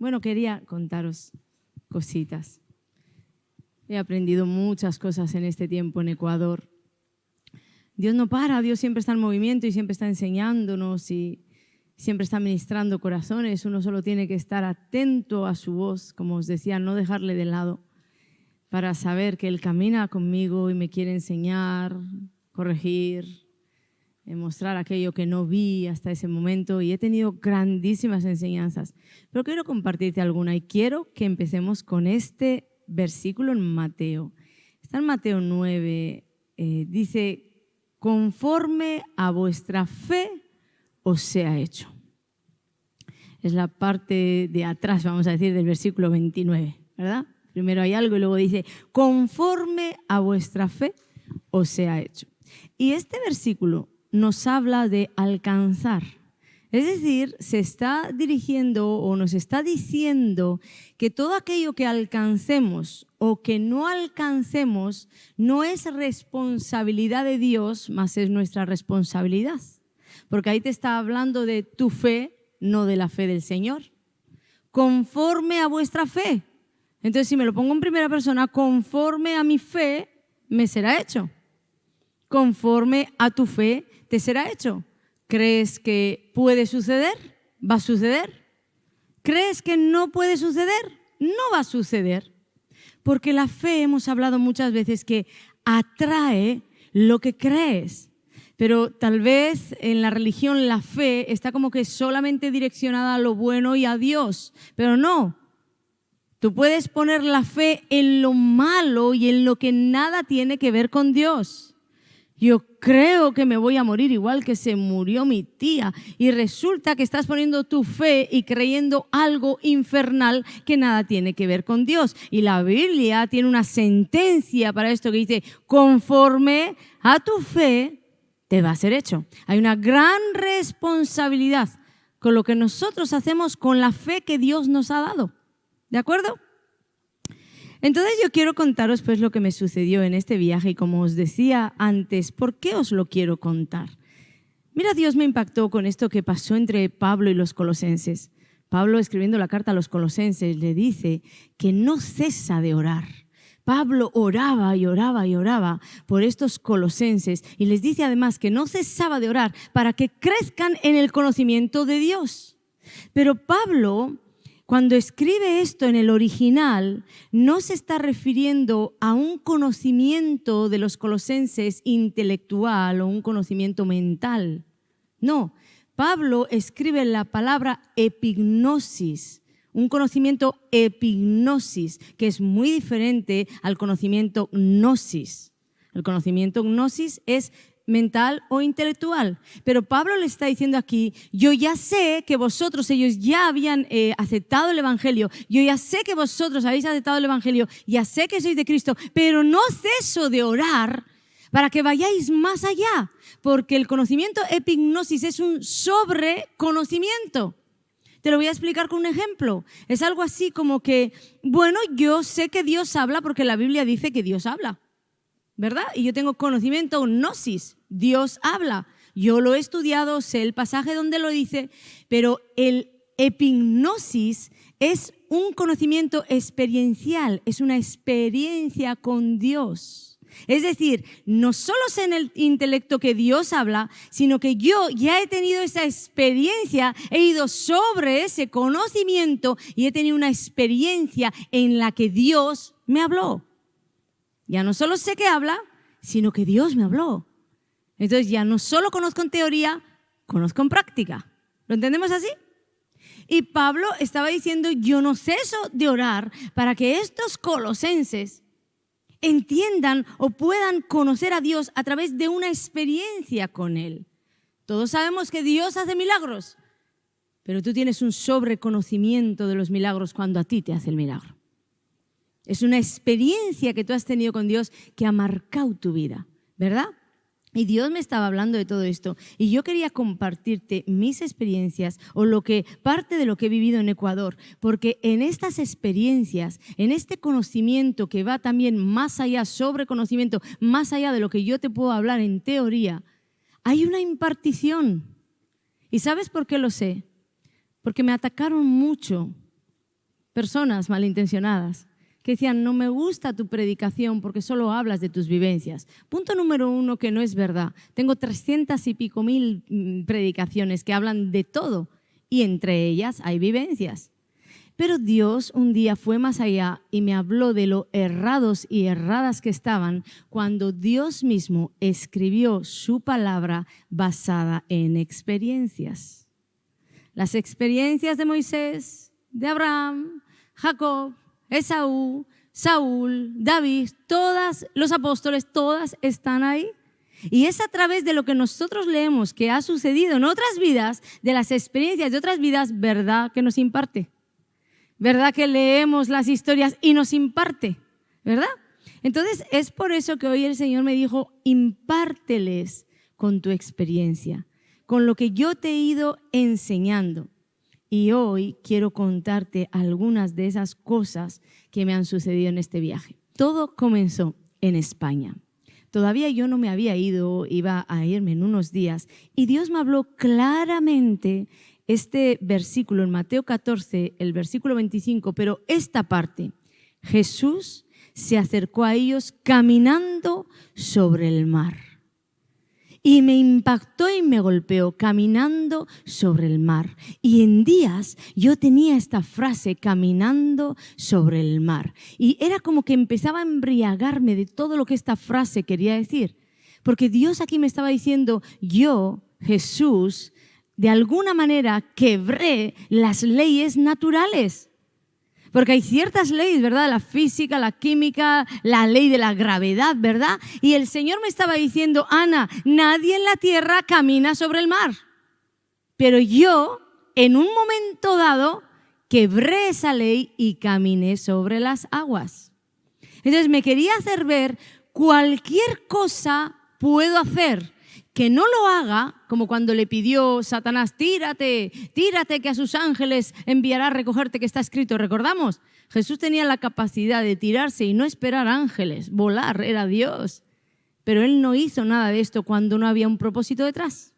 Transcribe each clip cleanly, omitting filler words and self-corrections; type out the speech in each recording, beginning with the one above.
Bueno, quería contaros cositas. He aprendido muchas cosas en este tiempo en Ecuador. Dios no para, Dios siempre está en movimiento y siempre está enseñándonos y siempre está ministrando corazones. Uno solo tiene que estar atento a su voz, como os decía, no dejarle de lado, para saber que Él camina conmigo y me quiere enseñar, corregir, mostrar aquello que no vi hasta ese momento, y he tenido grandísimas enseñanzas. Pero quiero compartirte alguna y quiero que empecemos con este versículo en Mateo. Está en Mateo 9, dice: conforme a vuestra fe os sea hecho. Es la parte de atrás, vamos a decir, del versículo 29, ¿verdad? Primero hay algo y luego dice: conforme a vuestra fe os sea hecho. Y este versículo nos habla de alcanzar. Es decir, se está dirigiendo o nos está diciendo que todo aquello que alcancemos o que no alcancemos no es responsabilidad de Dios, más es nuestra responsabilidad. Porque ahí te está hablando de tu fe, no de la fe del Señor. Conforme a vuestra fe. Entonces, si me lo pongo en primera persona, conforme a mi fe me será hecho. Conforme a tu fe te será hecho. ¿Crees que puede suceder? ¿Va a suceder? ¿Crees que no puede suceder? No va a suceder. Porque la fe, hemos hablado muchas veces, que atrae lo que crees. Pero tal vez en la religión la fe está como que solamente direccionada a lo bueno y a Dios. Pero no. Tú puedes poner la fe en lo malo y en lo que nada tiene que ver con Dios. Yo creo que me voy a morir igual que se murió mi tía, y resulta que estás poniendo tu fe y creyendo algo infernal que nada tiene que ver con Dios. Y la Biblia tiene una sentencia para esto que dice: conforme a tu fe te va a ser hecho. Hay una gran responsabilidad con lo que nosotros hacemos con la fe que Dios nos ha dado. ¿De acuerdo? Entonces yo quiero contaros pues lo que me sucedió en este viaje, y como os decía antes, ¿por qué os lo quiero contar? Mira, Dios me impactó con esto que pasó entre Pablo y los colosenses. Pablo, escribiendo la carta a los colosenses, le dice que no cesa de orar. Pablo oraba y oraba y oraba por estos colosenses, y les dice además que no cesaba de orar para que crezcan en el conocimiento de Dios. Pero Pablo, cuando escribe esto en el original, no se está refiriendo a un conocimiento de los colosenses intelectual o un conocimiento mental. No, Pablo escribe la palabra epignosis, un conocimiento epignosis, que es muy diferente al conocimiento gnosis. El conocimiento gnosis es mental o intelectual. Pero Pablo le está diciendo aquí: yo ya sé que vosotros, ellos ya habían aceptado el Evangelio, yo ya sé que vosotros habéis aceptado el Evangelio, ya sé que sois de Cristo, pero no ceso de orar para que vayáis más allá, porque el conocimiento epignosis es un sobreconocimiento. Te lo voy a explicar con un ejemplo. Es algo así como que, bueno, yo sé que Dios habla porque la Biblia dice que Dios habla, ¿verdad? Y yo tengo conocimiento gnosis, Dios habla. Yo lo he estudiado, sé el pasaje donde lo dice, pero el epignosis es un conocimiento experiencial, es una experiencia con Dios. Es decir, no solo sé en el intelecto que Dios habla, sino que yo ya he tenido esa experiencia, he ido sobre ese conocimiento y he tenido una experiencia en la que Dios me habló. Ya no solo sé que habla, sino que Dios me habló. Entonces ya no solo conozco en teoría, conozco en práctica. ¿Lo entendemos así? Y Pablo estaba diciendo: yo no ceso de orar para que estos colosenses entiendan o puedan conocer a Dios a través de una experiencia con Él. Todos sabemos que Dios hace milagros, pero tú tienes un sobreconocimiento de los milagros cuando a ti te hace el milagro. Es una experiencia que tú has tenido con Dios que ha marcado tu vida, ¿verdad? Y Dios me estaba hablando de todo esto, y yo quería compartirte mis experiencias o parte de lo que he vivido en Ecuador, porque en estas experiencias, en este conocimiento que va también más allá, sobre conocimiento, más allá de lo que yo te puedo hablar en teoría, hay una impartición. ¿Y sabes por qué lo sé? Porque me atacaron mucho personas malintencionadas que decían, no me gusta tu predicación porque solo hablas de tus vivencias. Punto número 1, que no es verdad. Tengo 300 y pico mil predicaciones que hablan de todo y entre ellas hay vivencias. Pero Dios un día fue más allá y me habló de lo errados y erradas que estaban cuando Dios mismo escribió su palabra basada en experiencias. Las experiencias de Moisés, de Abraham, Jacob, Esaú, Saúl, David, todos los apóstoles, todas están ahí. Y es a través de lo que nosotros leemos que ha sucedido en otras vidas, de las experiencias de otras vidas, verdad que nos imparte. ¿Verdad que leemos las historias y nos imparte? ¿Verdad? Entonces es por eso que hoy el Señor me dijo, impárteles con tu experiencia, con lo que yo te he ido enseñando. Y hoy quiero contarte algunas de esas cosas que me han sucedido en este viaje. Todo comenzó en España. Todavía yo no me había ido, iba a irme en unos días. Y Dios me habló claramente este versículo en Mateo 14, el versículo 25, pero esta parte, Jesús se acercó a ellos caminando sobre el mar. Y me impactó y me golpeó, caminando sobre el mar. Y en días yo tenía esta frase, caminando sobre el mar. Y era como que empezaba a embriagarme de todo lo que esta frase quería decir. Porque Dios aquí me estaba diciendo, yo, Jesús, de alguna manera quebré las leyes naturales. Porque hay ciertas leyes, ¿verdad? La física, la química, la ley de la gravedad, ¿verdad? Y el Señor me estaba diciendo, Ana, nadie en la tierra camina sobre el mar. Pero yo, en un momento dado, quebré esa ley y caminé sobre las aguas. Entonces me quería hacer ver cualquier cosa puedo hacer. Que no lo haga, como cuando le pidió Satanás, tírate, que a sus ángeles enviará a recogerte, que está escrito. ¿Recordamos? Jesús tenía la capacidad de tirarse y no esperar ángeles, volar, era Dios. Pero Él no hizo nada de esto cuando no había un propósito detrás.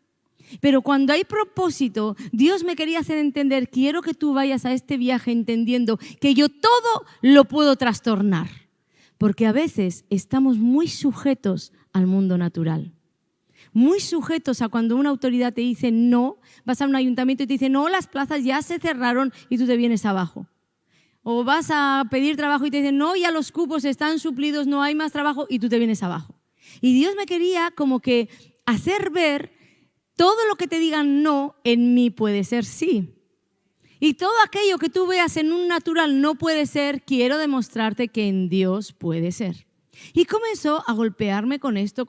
Pero cuando hay propósito, Dios me quería hacer entender, quiero que tú vayas a este viaje entendiendo que yo todo lo puedo trastornar. Porque a veces estamos muy sujetos al mundo natural. Muy sujetos a cuando una autoridad te dice no, vas a un ayuntamiento y te dice no, las plazas ya se cerraron y tú te vienes abajo. O vas a pedir trabajo y te dicen no, ya los cupos están suplidos, no hay más trabajo y tú te vienes abajo. Y Dios me quería como que hacer ver todo lo que te digan no, en mí puede ser sí. Y todo aquello que tú veas en un natural no puede ser, quiero demostrarte que en Dios puede ser. Y comenzó a golpearme con esto.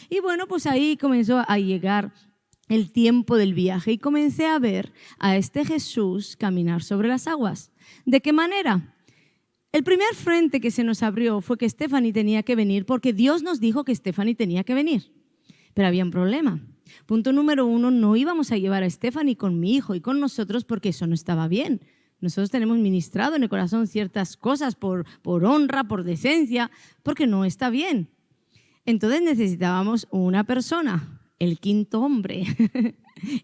Y bueno, pues ahí comenzó a llegar el tiempo del viaje y comencé a ver a este Jesús caminar sobre las aguas. ¿De qué manera? El primer frente que se nos abrió fue que Stephanie tenía que venir porque Dios nos dijo que Stephanie tenía que venir. Pero había un problema. Punto número 1, no íbamos a llevar a Stephanie con mi hijo y con nosotros porque eso no estaba bien. Nosotros tenemos ministrado en el corazón ciertas cosas por honra, por decencia, porque no está bien. Entonces necesitábamos una persona, el quinto hombre.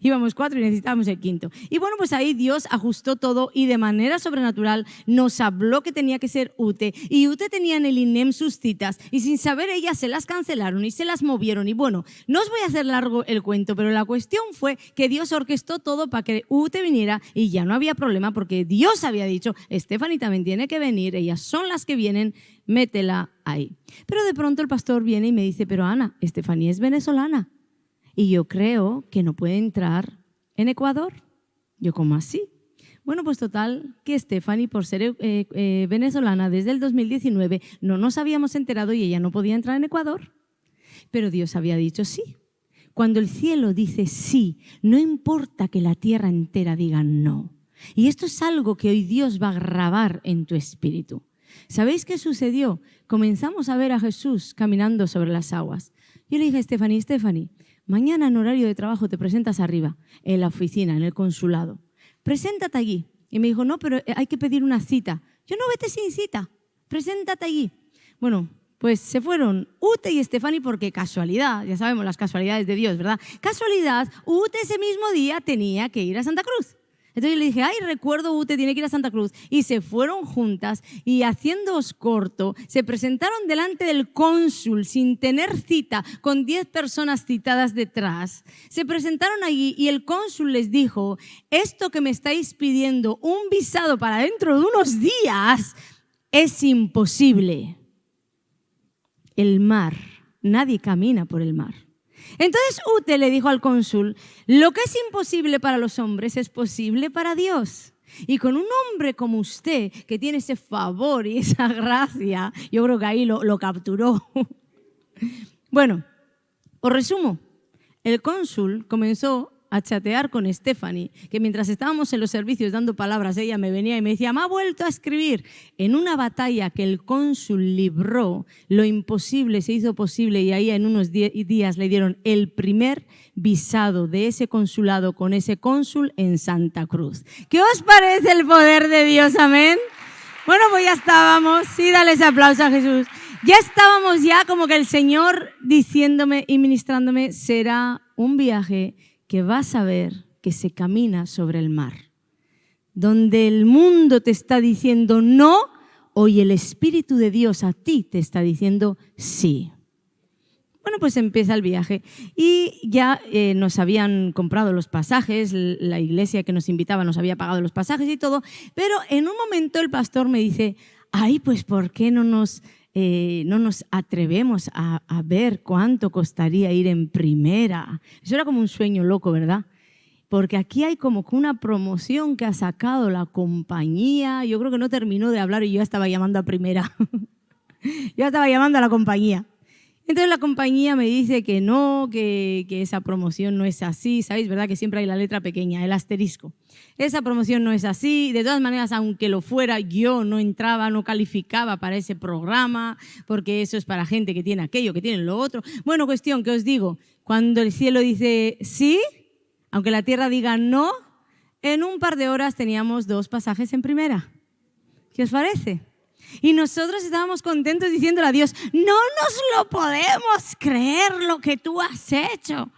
Íbamos 4 y necesitábamos el quinto. Y bueno, pues ahí Dios ajustó todo y de manera sobrenatural nos habló que tenía que ser Ute. Y Ute tenía en el INEM sus citas y sin saber ella se las cancelaron y se las movieron. Y bueno, no os voy a hacer largo el cuento, pero la cuestión fue que Dios orquestó todo para que Ute viniera y ya no había problema porque Dios había dicho, Stephanie también tiene que venir, ellas son las que vienen, métela ahí. Pero de pronto el pastor viene y me dice, pero Ana, Stephanie es venezolana. Y yo creo que no puede entrar en Ecuador. Yo, ¿cómo así? Bueno, pues total, que Stephanie, por ser venezolana desde el 2019, no nos habíamos enterado y ella no podía entrar en Ecuador. Pero Dios había dicho sí. Cuando el cielo dice sí, no importa que la tierra entera diga no. Y esto es algo que hoy Dios va a grabar en tu espíritu. ¿Sabéis qué sucedió? Comenzamos a ver a Jesús caminando sobre las aguas. Yo le dije a Stephanie, mañana en horario de trabajo te presentas arriba, en la oficina, en el consulado. Preséntate allí. Y me dijo, no, pero hay que pedir una cita. Yo, no, vete sin cita, preséntate allí. Bueno, pues se fueron Ute y Stephanie porque casualidad, ya sabemos las casualidades de Dios, ¿verdad? Casualidad, Ute ese mismo día tenía que ir a Santa Cruz. Entonces yo le dije, ay, recuerdo, Ute, tiene que ir a Santa Cruz. Y se fueron juntas y, haciéndoos corto, se presentaron delante del cónsul sin tener cita, con 10 personas citadas detrás. Se presentaron allí y el cónsul les dijo, esto que me estáis pidiendo, un visado para dentro de unos días, es imposible. El mar, nadie camina por el mar. Entonces Ute le dijo al cónsul, lo que es imposible para los hombres es posible para Dios. Y con un hombre como usted, que tiene ese favor y esa gracia, yo creo que ahí lo capturó. Bueno, os resumo. El cónsul comenzó a chatear con Stephanie, que mientras estábamos en los servicios dando palabras, ella me venía y me decía, me ha vuelto a escribir. En una batalla que el cónsul libró, lo imposible se hizo posible y ahí en unos días le dieron el primer visado de ese consulado con ese cónsul en Santa Cruz. ¿Qué os parece el poder de Dios? Amén. Bueno, pues ya estábamos. Sí, dale ese aplauso a Jesús. Ya estábamos como que el Señor diciéndome y ministrándome, será un viaje que vas a ver que se camina sobre el mar. Donde el mundo te está diciendo no, hoy el Espíritu de Dios a ti te está diciendo sí. Bueno, pues empieza el viaje y ya nos habían comprado los pasajes, la iglesia que nos invitaba nos había pagado los pasajes y todo, pero en un momento el pastor me dice, ay, pues ¿por qué no nos atrevemos a ver cuánto costaría ir en primera? Eso era como un sueño loco, ¿verdad? Porque aquí hay como una promoción que ha sacado la compañía. Yo creo que no terminó de hablar y yo ya estaba llamando a primera. Yo estaba llamando a la compañía. Entonces la compañía me dice que no, que esa promoción no es así. ¿Sabéis, verdad? Que siempre hay la letra pequeña, el asterisco. Esa promoción no es así. De todas maneras, aunque lo fuera, yo no entraba, no calificaba para ese programa, porque eso es para gente que tiene aquello, que tiene lo otro. Bueno, cuestión que os digo, cuando el cielo dice sí, aunque la tierra diga no, en un par de horas teníamos 2 pasajes en primera. ¿Qué os parece? Y nosotros estábamos contentos diciéndole a Dios, no nos lo podemos creer lo que tú has hecho.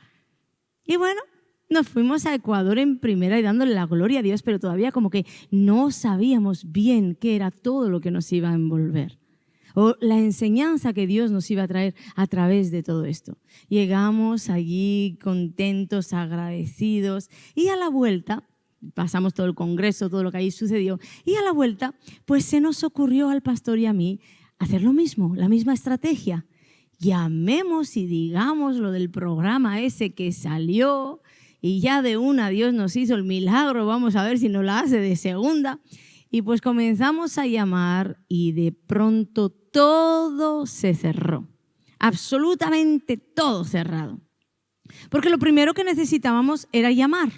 Y bueno, nos fuimos a Ecuador en primera y dándole la gloria a Dios, pero todavía como que no sabíamos bien qué era todo lo que nos iba a envolver. O la enseñanza que Dios nos iba a traer a través de todo esto. Llegamos allí contentos, agradecidos y a la vuelta, pasamos todo el congreso, todo lo que ahí sucedió, y a la vuelta, pues se nos ocurrió al pastor y a mí hacer lo mismo, la misma estrategia. Llamemos y digamos lo del programa ese que salió y ya de una Dios nos hizo el milagro, vamos a ver si nos la hace de segunda. Y pues comenzamos a llamar y de pronto todo se cerró, absolutamente todo cerrado. Porque lo primero que necesitábamos era llamar.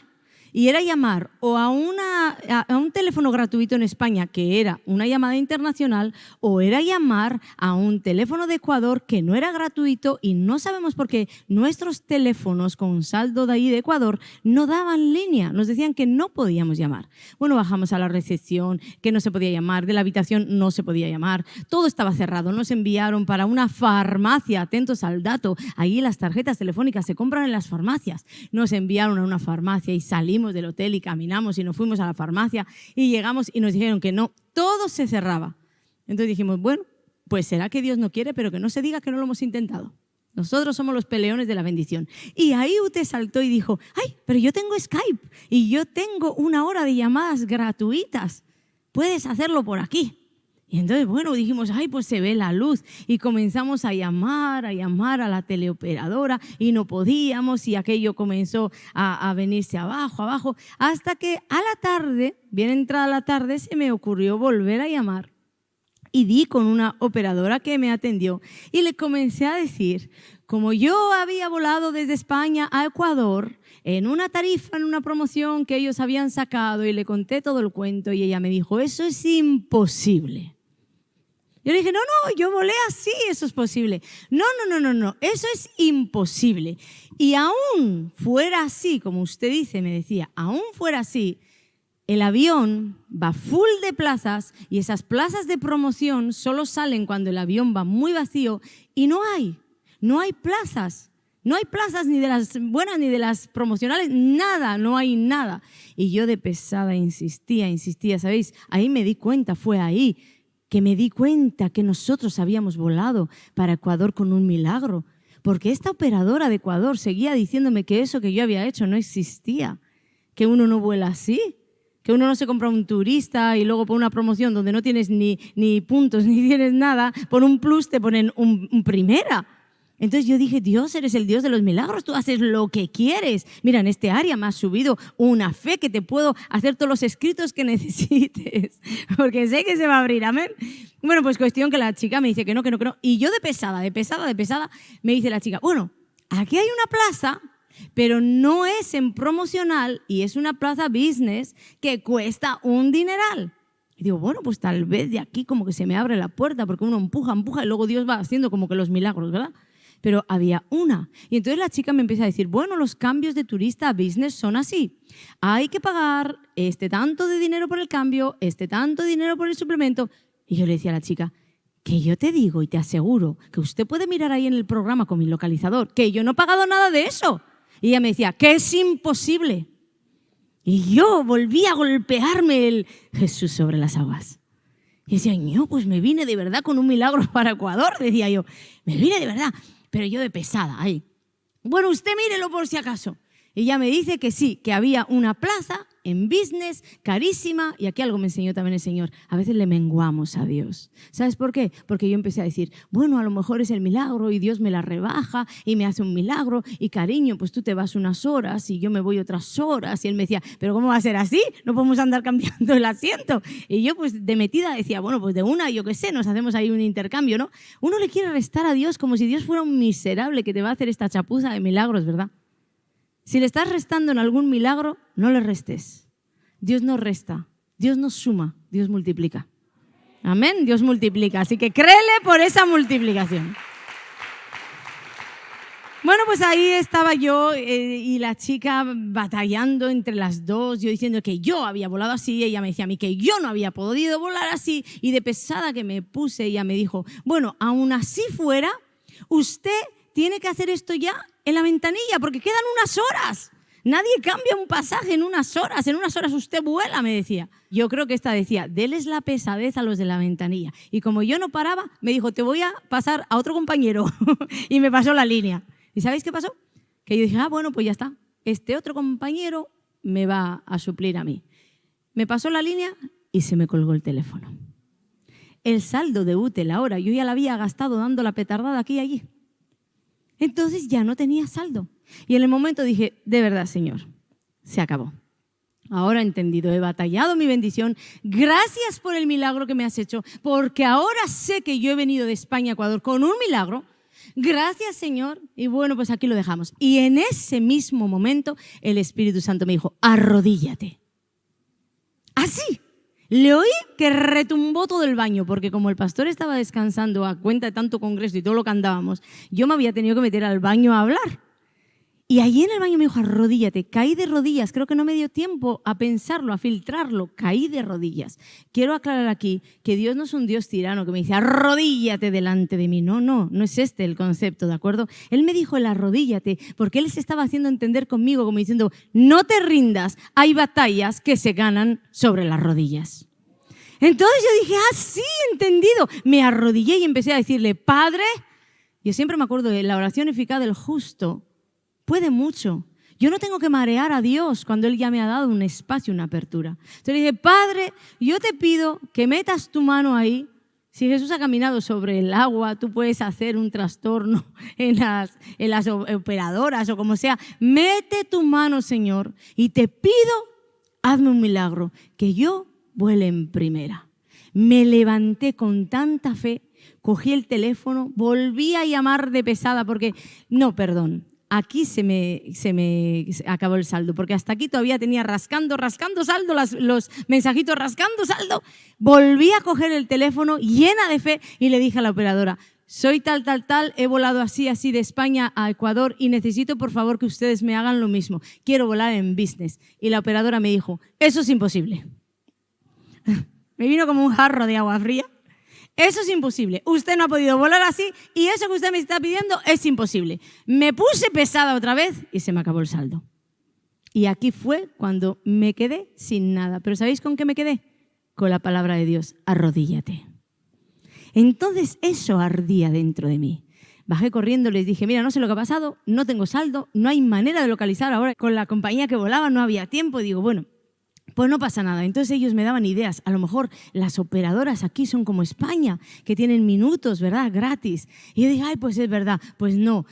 Y era llamar o a un teléfono gratuito en España, que era una llamada internacional, o era llamar a un teléfono de Ecuador que no era gratuito y no sabemos por qué nuestros teléfonos con saldo de ahí de Ecuador no daban línea. Nos decían que no podíamos llamar. Bueno, bajamos a la recepción, que no se podía llamar, de la habitación no se podía llamar, todo estaba cerrado. Nos enviaron para una farmacia, atentos al dato, ahí las tarjetas telefónicas se compran en las farmacias. Nos enviaron a una farmacia y salimos del hotel y caminamos y nos fuimos a la farmacia y llegamos y nos dijeron que no, todo se cerraba. Entonces dijimos, bueno, pues será que Dios no quiere, pero que no se diga que no lo hemos intentado. Nosotros somos los peleones de la bendición. Y ahí Ute saltó y dijo, ay, pero yo tengo Skype y yo tengo 1 hora de llamadas gratuitas. Puedes hacerlo por aquí. Y entonces, bueno, dijimos, ay, pues se ve la luz. Y comenzamos a llamar a la teleoperadora y no podíamos y aquello comenzó a venirse abajo, hasta que a la tarde, bien entrada la tarde, se me ocurrió volver a llamar. Y di con una operadora que me atendió y le comencé a decir, como yo había volado desde España a Ecuador en una tarifa, en una promoción que ellos habían sacado, y le conté todo el cuento y ella me dijo, eso es imposible. Yo le dije, no, yo volé así, eso es posible. No, eso es imposible. Y aún fuera así, como usted dice, me decía, aún fuera así, el avión va full de plazas y esas plazas de promoción solo salen cuando el avión va muy vacío y no hay plazas No hay plazas ni de las buenas ni de las promocionales, nada, no hay nada. Y yo de pesada insistía, ¿sabéis? Ahí me di cuenta, fue ahí que me di cuenta que nosotros habíamos volado para Ecuador con un milagro. Porque esta operadora de Ecuador seguía diciéndome que eso que yo había hecho no existía, que uno no vuela así, que uno no se compra un turista y luego por una promoción donde no tienes ni puntos ni tienes nada, por un plus te ponen un primera. Entonces yo dije, Dios, eres el Dios de los milagros, tú haces lo que quieres. Mira, en este área me has subido una fe que te puedo hacer todos los escritos que necesites, porque sé que se va a abrir, amén. Bueno, pues cuestión que la chica me dice que no. Y yo de pesada, me dice la chica, bueno, aquí hay una plaza, pero no es en promocional y es una plaza business que cuesta un dineral. Y digo, bueno, pues tal vez de aquí como que se me abre la puerta, porque uno empuja y luego Dios va haciendo como que los milagros, ¿verdad? Pero había una. Y entonces la chica me empieza a decir, bueno, los cambios de turista a business son así. Hay que pagar tanto de dinero por el cambio, tanto de dinero por el suplemento. Y yo le decía a la chica, que yo te digo y te aseguro que usted puede mirar ahí en el programa con mi localizador, que yo no he pagado nada de eso. Y ella me decía, que es imposible. Y yo volví a golpearme el Jesús sobre las aguas. Y decía, no, pues me vine de verdad con un milagro para Ecuador, decía yo. Me vine de verdad. Pero yo de pesada, ahí. Bueno, usted mírelo por si acaso. Y ella me dice que sí, que había una plaza en business, carísima, y aquí algo me enseñó también el Señor. A veces le menguamos a Dios. ¿Sabes por qué? Porque yo empecé a decir, bueno, a lo mejor es el milagro y Dios me la rebaja y me hace un milagro y cariño, pues tú te vas unas horas y yo me voy otras horas. Y él me decía, pero ¿cómo va a ser así? No podemos andar cambiando el asiento. Y yo pues de metida decía, bueno, pues de una, yo qué sé, nos hacemos ahí un intercambio, ¿no? Uno le quiere restar a Dios como si Dios fuera un miserable que te va a hacer esta chapuza de milagros, ¿verdad? Si le estás restando en algún milagro, no le restes. Dios no resta, Dios no suma, Dios multiplica. Amén, Dios multiplica. Así que créele por esa multiplicación. Bueno, pues ahí estaba yo y la chica batallando entre las dos, yo diciendo que yo había volado así, ella me decía a mí que yo no había podido volar así, y de pesada que me puse, ella me dijo, bueno, aún así fuera, usted tiene que hacer esto ya en la ventanilla, porque quedan unas horas. Nadie cambia un pasaje en unas horas usted vuela, me decía. Yo creo que esta decía, déles la pesadez a los de la ventanilla. Y como yo no paraba, me dijo, te voy a pasar a otro compañero. Y me pasó la línea. ¿Y sabéis qué pasó? Que yo dije, bueno, pues ya está. Este otro compañero me va a suplir a mí. Me pasó la línea y se me colgó el teléfono. El saldo de útil ahora, yo ya la había gastado dando la petardada aquí y allí. Entonces ya no tenía saldo. Y en el momento dije, de verdad, Señor, se acabó. Ahora he entendido, he batallado mi bendición. Gracias por el milagro que me has hecho, porque ahora sé que yo he venido de España a Ecuador con un milagro. Gracias, Señor. Y bueno, pues aquí lo dejamos. Y en ese mismo momento el Espíritu Santo me dijo, arrodíllate. Así. Le oí que retumbó todo el baño, porque como el pastor estaba descansando a cuenta de tanto congreso y todo lo que andábamos, yo me había tenido que meter al baño a hablar. Y allí en el baño me dijo, arrodíllate. Caí de rodillas. Creo que no me dio tiempo a pensarlo, a filtrarlo. Caí de rodillas. Quiero aclarar aquí que Dios no es un Dios tirano que me dice, arrodíllate delante de mí. No es este el concepto, ¿de acuerdo? Él me dijo el arrodíllate porque Él se estaba haciendo entender conmigo como diciendo, no te rindas, hay batallas que se ganan sobre las rodillas. Entonces yo dije, sí, entendido. Me arrodillé y empecé a decirle, Padre, yo siempre me acuerdo de la oración eficaz del justo, puede mucho. Yo no tengo que marear a Dios cuando Él ya me ha dado un espacio, una apertura. Entonces le dije, Padre, yo te pido que metas tu mano ahí. Si Jesús ha caminado sobre el agua, tú puedes hacer un trastorno en las operadoras o como sea. Mete tu mano, Señor, y te pido, hazme un milagro, que yo vuele en primera. Me levanté con tanta fe, cogí el teléfono, volví a llamar de pesada porque, aquí se me acabó el saldo, porque hasta aquí todavía tenía rascando saldo, los mensajitos rascando saldo. Volví a coger el teléfono llena de fe y le dije a la operadora, soy tal, he volado así de España a Ecuador y necesito por favor que ustedes me hagan lo mismo. Quiero volar en business. Y la operadora me dijo, eso es imposible. Me vino como un jarro de agua fría. Eso es imposible. Usted no ha podido volar así y eso que usted me está pidiendo es imposible. Me puse pesada otra vez y se me acabó el saldo. Y aquí fue cuando me quedé sin nada. ¿Pero sabéis con qué me quedé? Con la palabra de Dios, arrodíllate. Entonces eso ardía dentro de mí. Bajé corriendo, les dije, mira, no sé lo que ha pasado, no tengo saldo, no hay manera de localizar ahora. Con la compañía que volaba no había tiempo. Y digo, bueno, pues no pasa nada. Entonces ellos me daban ideas. A lo mejor las operadoras aquí son como España, que tienen minutos, ¿verdad? Gratis. Y yo dije, ay, pues es verdad. Pues no.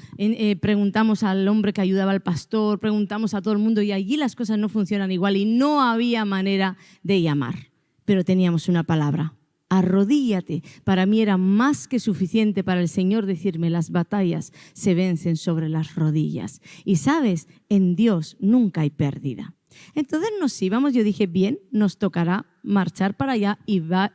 Preguntamos al hombre que ayudaba al pastor, preguntamos a todo el mundo y allí las cosas no funcionan igual y no había manera de llamar. Pero teníamos una palabra. Arrodíllate. Para mí era más que suficiente para el Señor decirme, las batallas se vencen sobre las rodillas. Y sabes, en Dios nunca hay pérdida. Entonces nos íbamos, yo dije, bien, nos tocará marchar para allá y a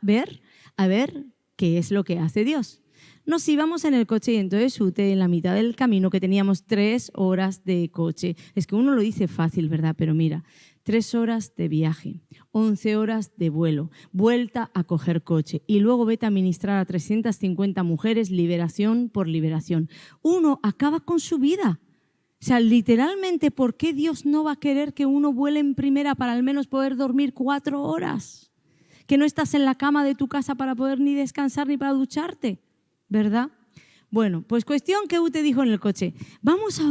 ver qué es lo que hace Dios. Nos íbamos en el coche y entonces Ute, en la mitad del camino, que teníamos 3 horas de coche. Es que uno lo dice fácil, ¿verdad? Pero mira, 3 horas de viaje, 11 horas de vuelo, vuelta a coger coche y luego vete a ministrar a 350 mujeres, liberación por liberación. Uno acaba con su vida. O sea, literalmente, ¿por qué Dios no va a querer que uno vuele en primera para al menos poder dormir 4 horas? Que no estás en la cama de tu casa para poder ni descansar ni para ducharte, ¿verdad? Bueno, pues cuestión que Ute dijo en el coche, vamos a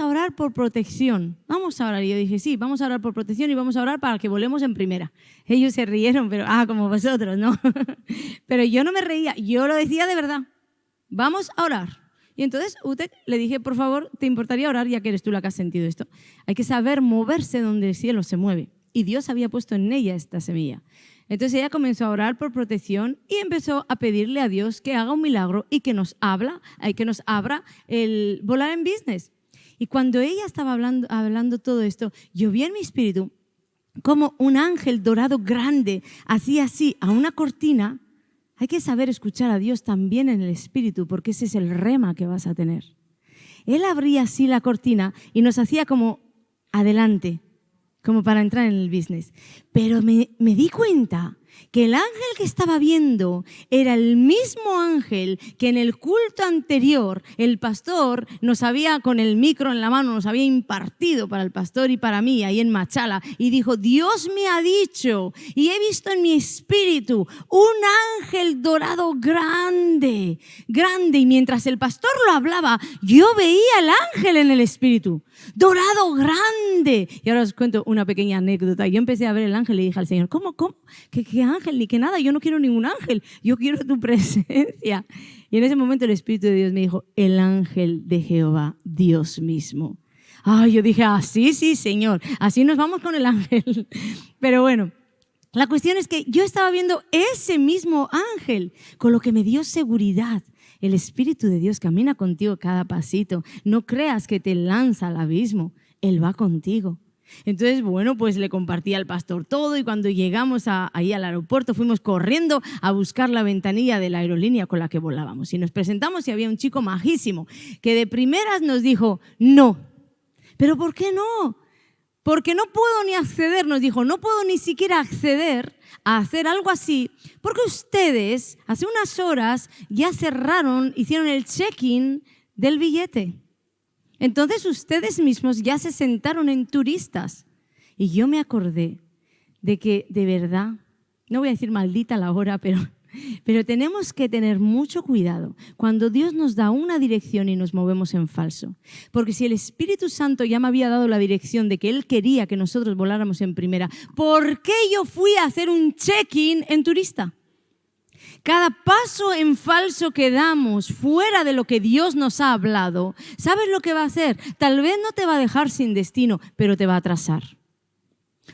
orar por protección, vamos a orar. Y yo dije, sí, vamos a orar por protección y vamos a orar para que volemos en primera. Ellos se rieron, pero, como vosotros, ¿no? Pero yo no me reía, yo lo decía de verdad, vamos a orar. Y entonces Ute le dije, por favor, ¿te importaría orar ya que eres tú la que has sentido esto? Hay que saber moverse donde el cielo se mueve. Y Dios había puesto en ella esta semilla. Entonces ella comenzó a orar por protección y empezó a pedirle a Dios que haga un milagro y que nos abra el volar en business. Y cuando ella estaba hablando todo esto, yo vi en mi espíritu como un ángel dorado grande hacía así a una cortina. Hay que saber escuchar a Dios también en el espíritu porque ese es el rema que vas a tener. Él abría así la cortina y nos hacía como adelante, como para entrar en el business. Pero me di cuenta que el ángel que estaba viendo era el mismo ángel que en el culto anterior el pastor nos había, con el micro en la mano, nos había impartido para el pastor y para mí ahí en Machala, y dijo, Dios me ha dicho y he visto en mi espíritu un ángel dorado grande, y mientras el pastor lo hablaba, yo veía el ángel en el espíritu, dorado grande. Y ahora os cuento una pequeña anécdota. Yo empecé a ver el ángel y dije al Señor, ¿cómo? ¿Qué ángel? Ni que nada, yo no quiero ningún ángel, yo quiero tu presencia. Y en ese momento el Espíritu de Dios me dijo, el ángel de Jehová, Dios mismo. Yo dije, sí, Señor, así nos vamos con el ángel. Pero bueno, la cuestión es que yo estaba viendo ese mismo ángel, con lo que me dio seguridad. El Espíritu de Dios camina contigo cada pasito. No creas que te lanza al abismo, Él va contigo. Entonces, bueno, pues le compartí al pastor todo y cuando llegamos ahí al aeropuerto fuimos corriendo a buscar la ventanilla de la aerolínea con la que volábamos. Y nos presentamos y había un chico majísimo que de primeras nos dijo, no. ¿Pero por qué no? Porque no puedo ni acceder, nos dijo, no puedo ni siquiera acceder a hacer algo así, porque ustedes hace unas horas ya cerraron, hicieron el check-in del billete. Entonces ustedes mismos ya se sentaron en turistas. Y yo me acordé de que de verdad, no voy a decir maldita la hora, pero tenemos que tener mucho cuidado cuando Dios nos da una dirección y nos movemos en falso. Porque si el Espíritu Santo ya me había dado la dirección de que Él quería que nosotros voláramos en primera, ¿por qué yo fui a hacer un check-in en turista? Cada paso en falso que damos fuera de lo que Dios nos ha hablado, ¿sabes lo que va a hacer? Tal vez no te va a dejar sin destino, pero te va a atrasar.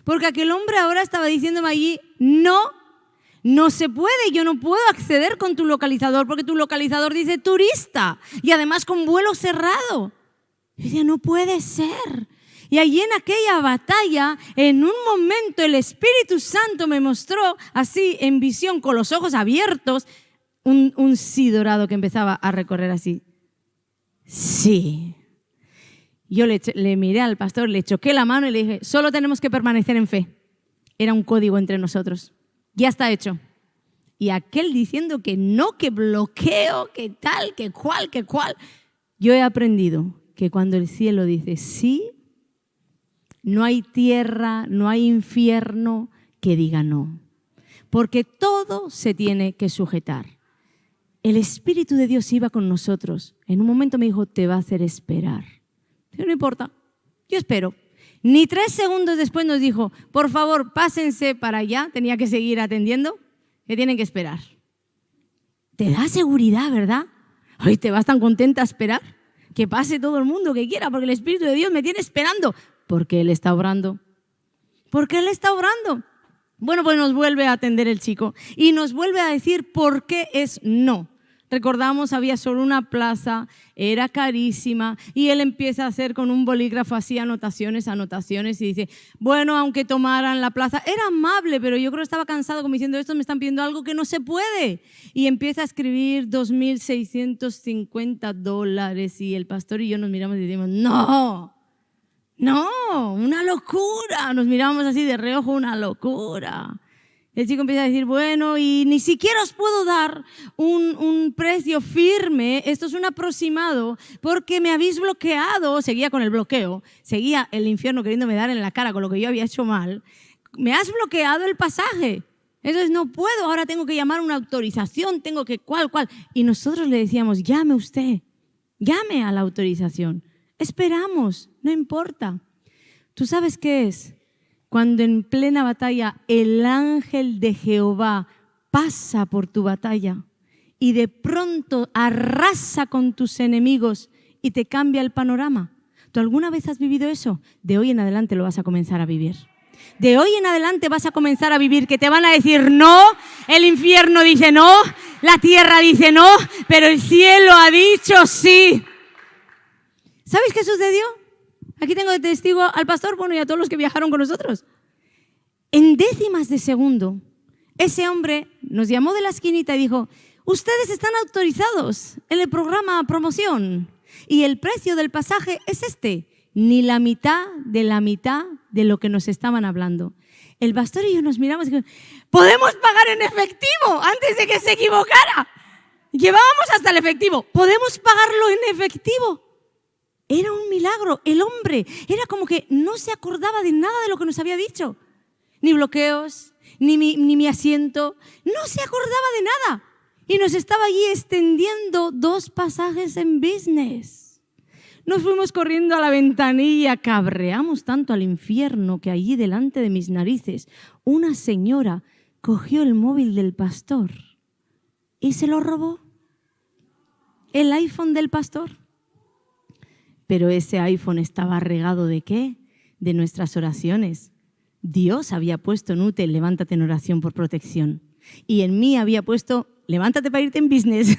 Porque aquel hombre ahora estaba diciéndome allí, no se puede, yo no puedo acceder con tu localizador porque tu localizador dice turista y además con vuelo cerrado. Y decía, no puede ser. Y allí en aquella batalla, en un momento el Espíritu Santo me mostró así en visión, con los ojos abiertos, un sí dorado que empezaba a recorrer así. Sí. Yo le miré al pastor, le choqué la mano y le dije, solo tenemos que permanecer en fe. Era un código entre nosotros. Ya está hecho. Y aquel diciendo que no, que bloqueo, que tal, que cual, que cual. Yo he aprendido que cuando el cielo dice sí, no hay tierra, no hay infierno que diga no. Porque todo se tiene que sujetar. El Espíritu de Dios iba con nosotros. En un momento me dijo, te va a hacer esperar. No importa, yo espero. Ni 3 segundos después nos dijo, por favor, pásense para allá. Tenía que seguir atendiendo, que tienen que esperar. Te da seguridad, ¿verdad? Hoy te vas tan contenta a esperar. Que pase todo el mundo que quiera, porque el Espíritu de Dios me tiene esperando. Porque Él está obrando. Porque Él está obrando. Bueno, pues nos vuelve a atender el chico y nos vuelve a decir por qué es no. Recordamos, había solo una plaza, era carísima y él empieza a hacer con un bolígrafo así anotaciones y dice, bueno, aunque tomaran la plaza, era amable, pero yo creo que estaba cansado como diciendo, estos me están pidiendo algo que no se puede. Y empieza a escribir $2,650 y el pastor y yo nos miramos y decimos, no, una locura. Nos miramos así de reojo, una locura. El chico empieza a decir, bueno, y ni siquiera os puedo dar un precio firme, esto es un aproximado, porque me habéis bloqueado, seguía con el bloqueo, seguía el infierno queriéndome dar en la cara con lo que yo había hecho mal, me has bloqueado el pasaje, entonces no puedo, ahora tengo que llamar una autorización, tengo que cuál. Y nosotros le decíamos, llame usted, llame a la autorización, esperamos, no importa. ¿Tú sabes qué es? Cuando en plena batalla el ángel de Jehová pasa por tu batalla y de pronto arrasa con tus enemigos y te cambia el panorama. ¿Tú alguna vez has vivido eso? De hoy en adelante lo vas a comenzar a vivir. De hoy en adelante vas a comenzar a vivir que te van a decir no, el infierno dice no, la tierra dice no, pero el cielo ha dicho sí. ¿Sabes qué sucedió? Aquí tengo de testigo al pastor, bueno, y a todos los que viajaron con nosotros. En décimas de segundo, ese hombre nos llamó de la esquinita y dijo, ustedes están autorizados en el programa promoción y el precio del pasaje es este, ni la mitad de lo que nos estaban hablando. El pastor y yo nos miramos y dijimos, ¿podemos pagar en efectivo antes de que se equivocara? Llevábamos hasta el efectivo, ¿podemos pagarlo en efectivo? Era un milagro. El hombre era como que no se acordaba de nada de lo que nos había dicho. Ni bloqueos, ni mi asiento. No se acordaba de nada. Y nos estaba allí extendiendo 2 pasajes en business. Nos fuimos corriendo a la ventanilla. Cabreamos tanto al infierno que allí delante de mis narices una señora cogió el móvil del pastor y se lo robó. El iPhone del pastor. Pero ese iPhone estaba regado ¿de qué? De nuestras oraciones. Dios había puesto en UTE, levántate en oración por protección. Y en mí había puesto, levántate para irte en business.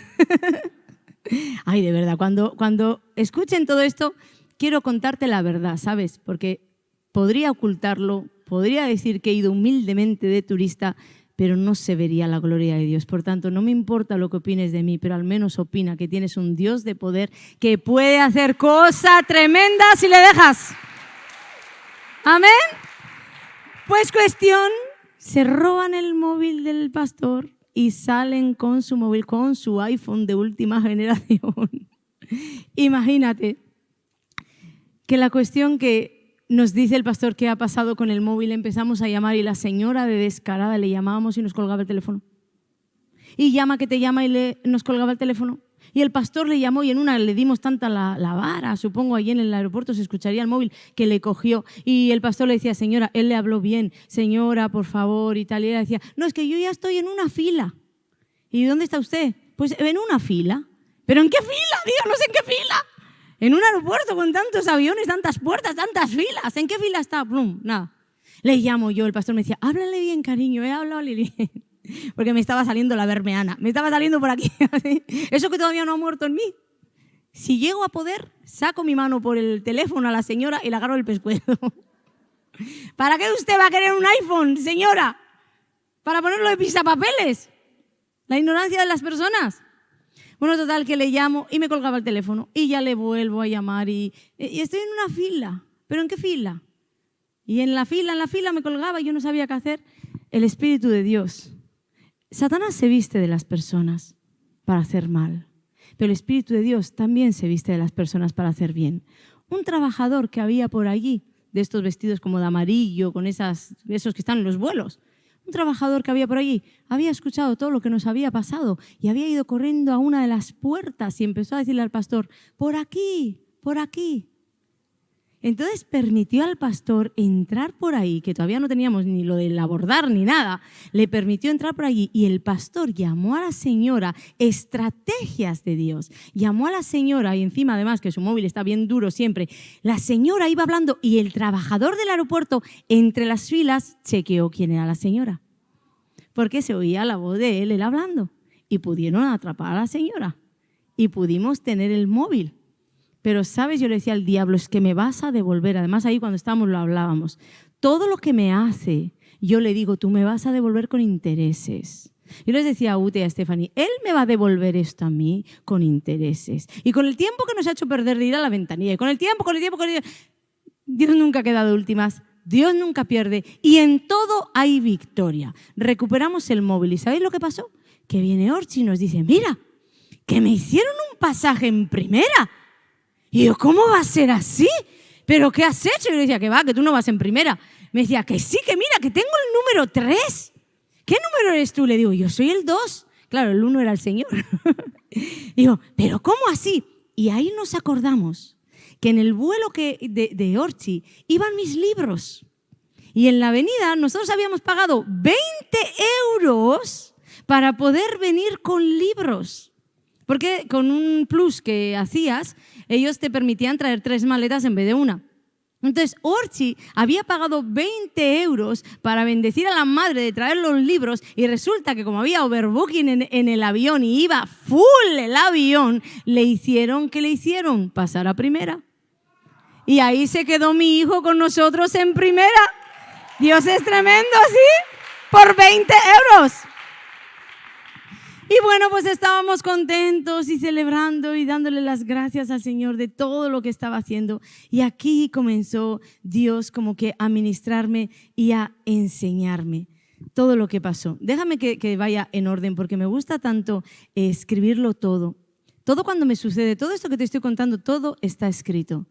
Ay, de verdad, cuando escuchen todo esto, quiero contarte la verdad, ¿sabes? Porque podría ocultarlo, podría decir que he ido humildemente de turista, pero no se vería la gloria de Dios. Por tanto, no me importa lo que opines de mí, pero al menos opina que tienes un Dios de poder que puede hacer cosas tremendas si le dejas. Amén. Pues cuestión, se roban el móvil del pastor y salen con su móvil, con su iPhone de última generación. Imagínate que la cuestión que nos dice el pastor qué ha pasado con el móvil, empezamos a llamar y la señora de descarada le llamábamos y nos colgaba el teléfono. Y llama que te llama y nos colgaba el teléfono. Y el pastor le llamó y en una le dimos tanta la vara, supongo allí en el aeropuerto se escucharía el móvil, que le cogió. Y el pastor le decía, señora, él le habló bien, señora, por favor, y tal. Y ella decía, no, es que yo ya estoy en una fila. ¿Y dónde está usted? Pues en una fila. ¿Pero en qué fila? Díganos en qué fila. En un aeropuerto con tantos aviones, tantas puertas, tantas filas. ¿En qué fila está? Plum, nada. Le llamo yo, el pastor me decía, háblale bien, cariño, háblale bien. Porque me estaba saliendo la bermeana, me estaba saliendo por aquí. Eso que todavía no ha muerto en mí. Si llego a poder, saco mi mano por el teléfono a la señora y le agarro el pescuezo. ¿Para qué usted va a querer un iPhone, señora? ¿Para ponerlo de pisapapeles? La ignorancia de las personas. Bueno, total, que le llamo y me colgaba el teléfono y ya le vuelvo a llamar y estoy en una fila. ¿Pero en qué fila? Y en la fila me colgaba y yo no sabía qué hacer. El Espíritu de Dios Satanás se viste de las personas para hacer mal, pero el Espíritu de Dios también se viste de las personas para hacer bien. Un trabajador que había por allí, de estos vestidos como de amarillo, con esos que están en los vuelos, un trabajador que había por allí había escuchado todo lo que nos había pasado y había ido corriendo a una de las puertas y empezó a decirle al pastor, por aquí, por aquí. Entonces permitió al pastor entrar por ahí, que todavía no teníamos ni lo del abordar ni nada, le permitió entrar por allí y el pastor llamó a la señora, estrategias de Dios, llamó a la señora y encima además que su móvil está bien duro siempre, la señora iba hablando y el trabajador del aeropuerto entre las filas chequeó quién era la señora, porque se oía la voz de él hablando y pudieron atrapar a la señora y pudimos tener el móvil. Pero, ¿sabes? Yo le decía al diablo, es que me vas a devolver. Además, ahí cuando estábamos lo hablábamos. Todo lo que me hace, yo le digo, tú me vas a devolver con intereses. Yo les decía a Ute y a Stephanie, él me va a devolver esto a mí con intereses. Y con el tiempo que nos ha hecho perder de ir a la ventanilla, y con el tiempo, Dios nunca queda de últimas. Dios nunca pierde. Y en todo hay victoria. Recuperamos el móvil. ¿Y sabéis lo que pasó? Que viene Orchi y nos dice, mira, que me hicieron un pasaje en primera. Y yo, ¿cómo va a ser así? ¿Pero qué has hecho? Y yo le decía, que va, que tú no vas en primera. Me decía, que sí, que mira, que tengo el número 3. ¿Qué número eres tú? Le digo, yo soy el 2. Claro, el 1 era el Señor. Digo, ¿pero cómo así? Y ahí nos acordamos que en el vuelo de Orchi iban mis libros. Y en la avenida nosotros habíamos pagado 20 euros para poder venir con libros. Porque con un plus que hacías, ellos te permitían traer 3 maletas en vez de una. Entonces, Orchi había pagado 20 euros para bendecir a la madre de traer los libros y resulta que como había overbooking en el avión y iba full el avión, le hicieron pasar a primera. Y ahí se quedó mi hijo con nosotros en primera. Dios es tremendo, ¿sí? Por 20 euros. Y bueno, pues estábamos contentos y celebrando y dándole las gracias al Señor de todo lo que estaba haciendo. Y aquí comenzó Dios como que a ministrarme y a enseñarme todo lo que pasó. Déjame que vaya en orden porque me gusta tanto escribirlo todo. Todo cuando me sucede, todo esto que te estoy contando, todo está escrito.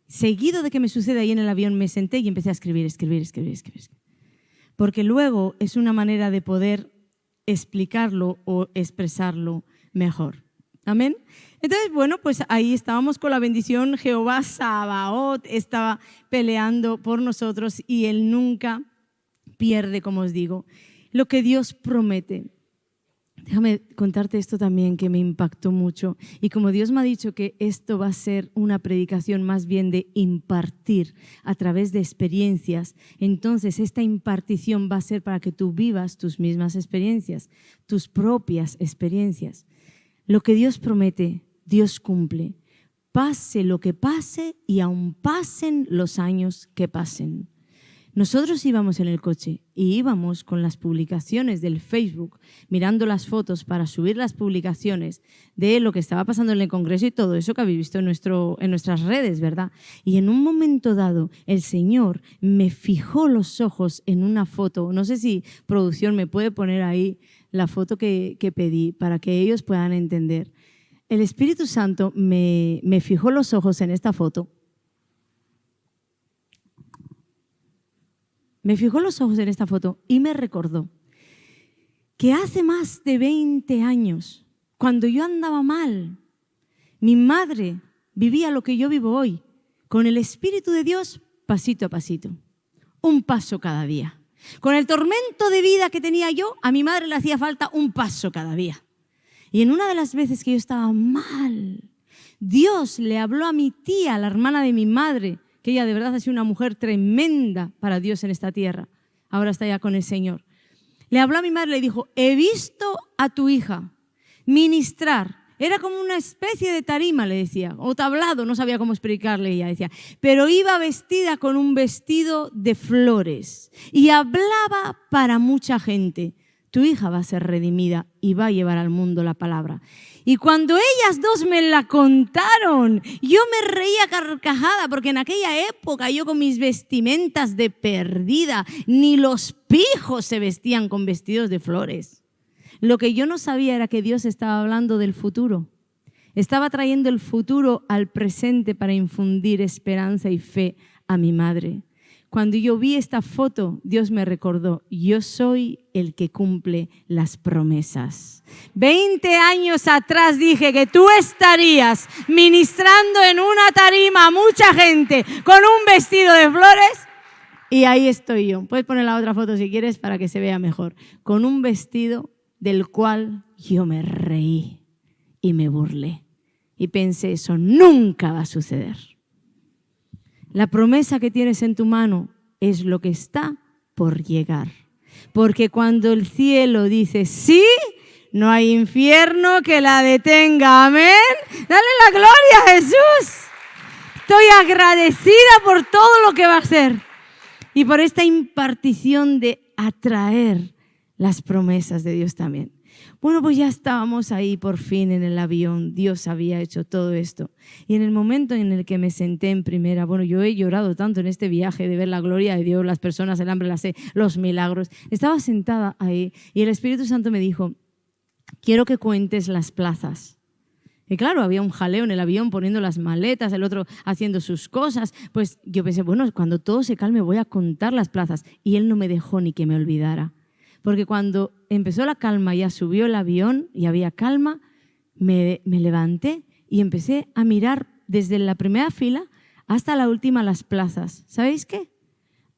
Seguido de que me sucede ahí en el avión, me senté y empecé a escribir. Porque luego es una manera de poder explicarlo o expresarlo mejor. Amén. Entonces, bueno, pues ahí estábamos con la bendición. Jehová Sabaoth estaba peleando por nosotros y Él nunca pierde, como os digo, lo que Dios promete. Déjame contarte esto también que me impactó mucho. Y como Dios me ha dicho que esto va a ser una predicación más bien de impartir a través de experiencias, entonces esta impartición va a ser para que tú vivas tus mismas experiencias, tus propias experiencias. Lo que Dios promete, Dios cumple. Pase lo que pase y aún pasen los años que pasen. Nosotros íbamos en el coche y íbamos con las publicaciones del Facebook, mirando las fotos para subir las publicaciones de lo que estaba pasando en el Congreso y todo eso que habéis visto en nuestras redes, ¿verdad? Y en un momento dado el Señor me fijó los ojos en una foto. No sé si producción me puede poner ahí la foto que pedí para que ellos puedan entender. El Espíritu Santo me fijó los ojos en esta foto. Me fijó los ojos en esta foto y me recordó que hace más de 20 años, cuando yo andaba mal, mi madre vivía lo que yo vivo hoy, con el Espíritu de Dios pasito a pasito, un paso cada día. Con el tormento de vida que tenía yo, a mi madre le hacía falta un paso cada día. Y en una de las veces que yo estaba mal, Dios le habló a mi tía, la hermana de mi madre, que ella de verdad ha sido una mujer tremenda para Dios en esta tierra. Ahora está ya con el Señor. Le habló a mi madre y le dijo, he visto a tu hija ministrar. Era como una especie de tarima, le decía, o tablado, no sabía cómo explicarle, ella decía. Pero iba vestida con un vestido de flores y hablaba para mucha gente. Tu hija va a ser redimida y va a llevar al mundo la palabra. Y cuando ellas dos me la contaron, yo me reía carcajada, porque en aquella época yo con mis vestimentas de perdida, ni los pijos se vestían con vestidos de flores. Lo que yo no sabía era que Dios estaba hablando del futuro. Estaba trayendo el futuro al presente para infundir esperanza y fe a mi madre. Cuando yo vi esta foto, Dios me recordó, yo soy el que cumple las promesas. 20 años atrás dije que tú estarías ministrando en una tarima a mucha gente con un vestido de flores y ahí estoy yo. Puedes poner la otra foto si quieres para que se vea mejor. Con un vestido del cual yo me reí y me burlé. Y pensé, eso nunca va a suceder. La promesa que tienes en tu mano es lo que está por llegar. Porque cuando el cielo dice sí, no hay infierno que la detenga. Amén. Dale la gloria a Jesús. Estoy agradecida por todo lo que va a hacer y por esta impartición de atraer las promesas de Dios también. Bueno, pues ya estábamos ahí por fin en el avión. Dios había hecho todo esto. Y en el momento en el que me senté en primera, bueno, yo he llorado tanto en este viaje de ver la gloria de Dios, las personas, el hambre, la sed, los milagros. Estaba sentada ahí y el Espíritu Santo me dijo, quiero que cuentes las plazas. Y claro, había un jaleo en el avión poniendo las maletas, el otro haciendo sus cosas. Pues yo pensé, bueno, cuando todo se calme voy a contar las plazas. Y Él no me dejó ni que me olvidara. Porque cuando empezó la calma, ya subió el avión y había calma, me levanté y empecé a mirar desde la primera fila hasta la última las plazas. ¿Sabéis qué?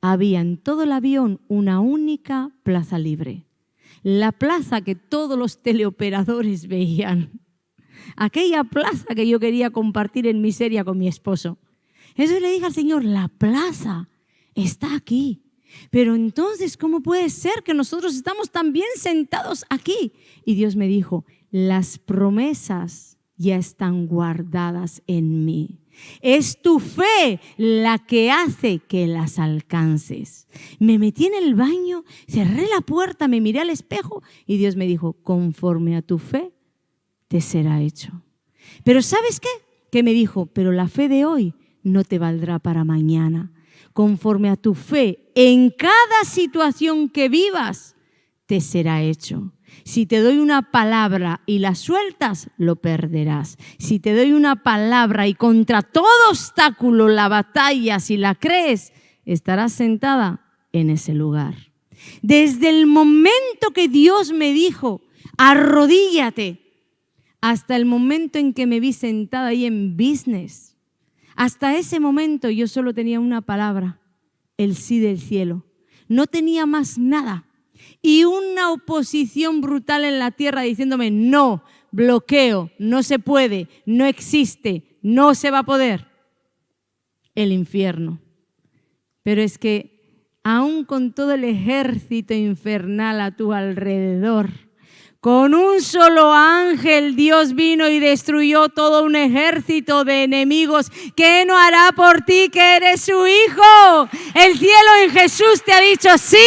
Había en todo el avión una única plaza libre. La plaza que todos los teleoperadores veían. Aquella plaza que yo quería compartir en miseria con mi esposo. Eso le dije al Señor, la plaza está aquí. Pero entonces, ¿cómo puede ser que nosotros estamos tan bien sentados aquí? Y Dios me dijo, las promesas ya están guardadas en mí. Es tu fe la que hace que las alcances. Me metí en el baño, cerré la puerta, me miré al espejo y Dios me dijo, conforme a tu fe, te será hecho. Pero ¿sabes qué? Que me dijo, pero la fe de hoy no te valdrá para mañana. Conforme a tu fe, en cada situación que vivas, te será hecho. Si te doy una palabra y la sueltas, lo perderás. Si te doy una palabra y contra todo obstáculo la batallas y la crees, estarás sentada en ese lugar. Desde el momento que Dios me dijo, arrodíllate, hasta el momento en que me vi sentada ahí en business, hasta ese momento yo solo tenía una palabra, el sí del cielo. No tenía más nada. Y una oposición brutal en la tierra diciéndome, no, bloqueo, no se puede, no existe, no se va a poder. El infierno. Pero es que aún con todo el ejército infernal a tu alrededor, con un solo ángel Dios vino y destruyó todo un ejército de enemigos. ¿Qué no hará por ti que eres su hijo? El cielo en Jesús te ha dicho sí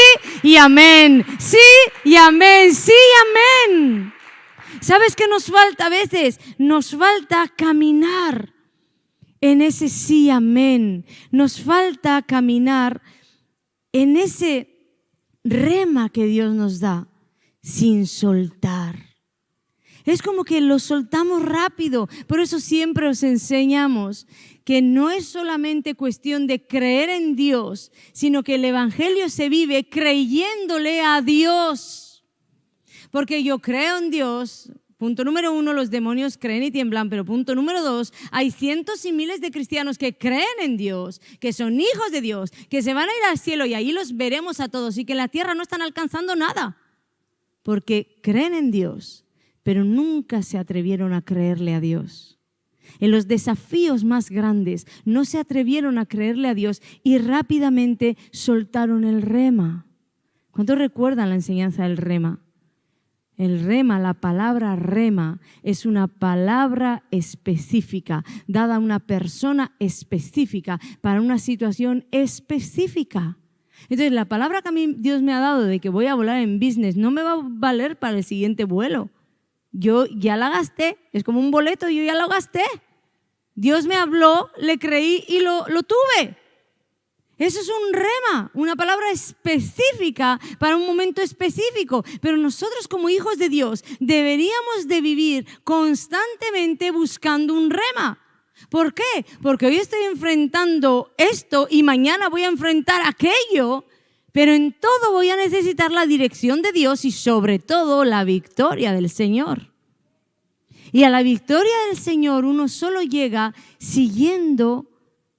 y amén, sí y amén, sí y amén. ¿Sabes qué nos falta a veces? Nos falta caminar en ese sí, amén. Nos falta caminar en ese rema que Dios nos da. Sin soltar. Es como que lo soltamos rápido. Por eso siempre os enseñamos que no es solamente cuestión de creer en Dios, sino que el Evangelio se vive creyéndole a Dios. Porque yo creo en Dios. Punto número 1, los demonios creen y tiemblan. Pero punto número 2, hay cientos y miles de cristianos que creen en Dios, que son hijos de Dios, que se van a ir al cielo y ahí los veremos a todos y que en la tierra no están alcanzando nada. Porque creen en Dios, pero nunca se atrevieron a creerle a Dios. En los desafíos más grandes no se atrevieron a creerle a Dios y rápidamente soltaron el rema. ¿Cuántos recuerdan la enseñanza del rema? El rema, la palabra rema, es una palabra específica, dada a una persona específica, para una situación específica. Entonces, la palabra que a mí Dios me ha dado de que voy a volar en business no me va a valer para el siguiente vuelo. Yo ya la gasté, es como un boleto, yo ya lo gasté. Dios me habló, le creí y lo tuve. Eso es un rema, una palabra específica para un momento específico. Pero nosotros como hijos de Dios deberíamos de vivir constantemente buscando un rema. ¿Por qué? Porque hoy estoy enfrentando esto y mañana voy a enfrentar aquello, pero en todo voy a necesitar la dirección de Dios y sobre todo la victoria del Señor. Y a la victoria del Señor uno solo llega siguiendo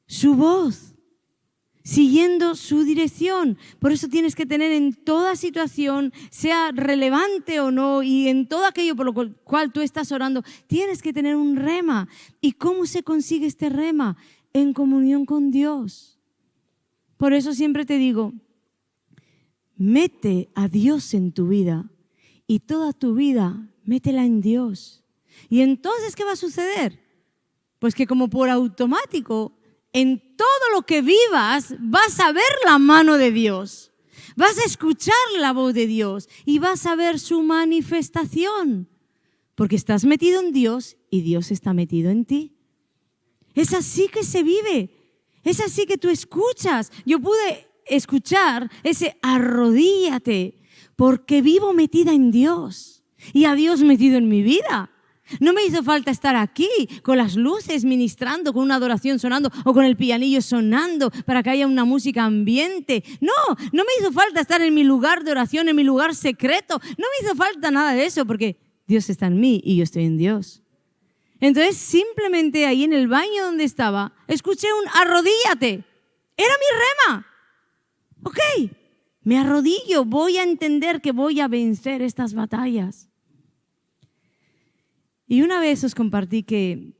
su voz, siguiendo su dirección. Por eso tienes que tener en toda situación, sea relevante o no, y en todo aquello por lo cual tú estás orando, tienes que tener un rema. ¿Y cómo se consigue este rema? En comunión con Dios. Por eso siempre te digo, mete a Dios en tu vida y toda tu vida métela en Dios. ¿Y entonces qué va a suceder? Pues que como por automático, en todo lo que vivas vas a ver la mano de Dios, vas a escuchar la voz de Dios y vas a ver su manifestación, porque estás metido en Dios y Dios está metido en ti. Es así que se vive, es así que tú escuchas. Yo pude escuchar ese arrodíllate porque vivo metida en Dios y a Dios metido en mi vida. No me hizo falta estar aquí con las luces ministrando, con una adoración sonando o con el pianillo sonando para que haya una música ambiente. No me hizo falta estar en mi lugar de oración, en mi lugar secreto. No me hizo falta nada de eso porque Dios está en mí y yo estoy en Dios. Entonces simplemente ahí en el baño donde estaba, escuché un arrodíllate. Era mi rema. Ok, me arrodillo, voy a entender que voy a vencer estas batallas. Y una vez os compartí que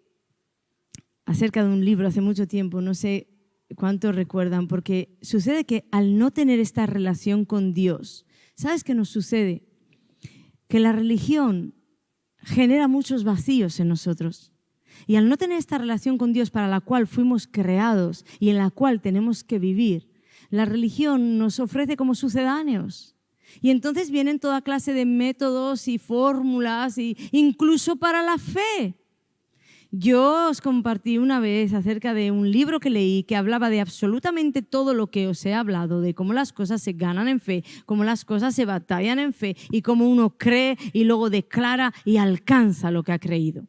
acerca de un libro hace mucho tiempo, no sé cuántos recuerdan, porque sucede que al no tener esta relación con Dios, ¿sabes qué nos sucede? Que la religión genera muchos vacíos en nosotros. Y al no tener esta relación con Dios para la cual fuimos creados y en la cual tenemos que vivir, la religión nos ofrece como sucedáneos. Y entonces vienen toda clase de métodos y fórmulas, incluso para la fe. Yo os compartí una vez acerca de un libro que leí que hablaba de absolutamente todo lo que os he hablado, de cómo las cosas se ganan en fe, cómo las cosas se batallan en fe y cómo uno cree y luego declara y alcanza lo que ha creído.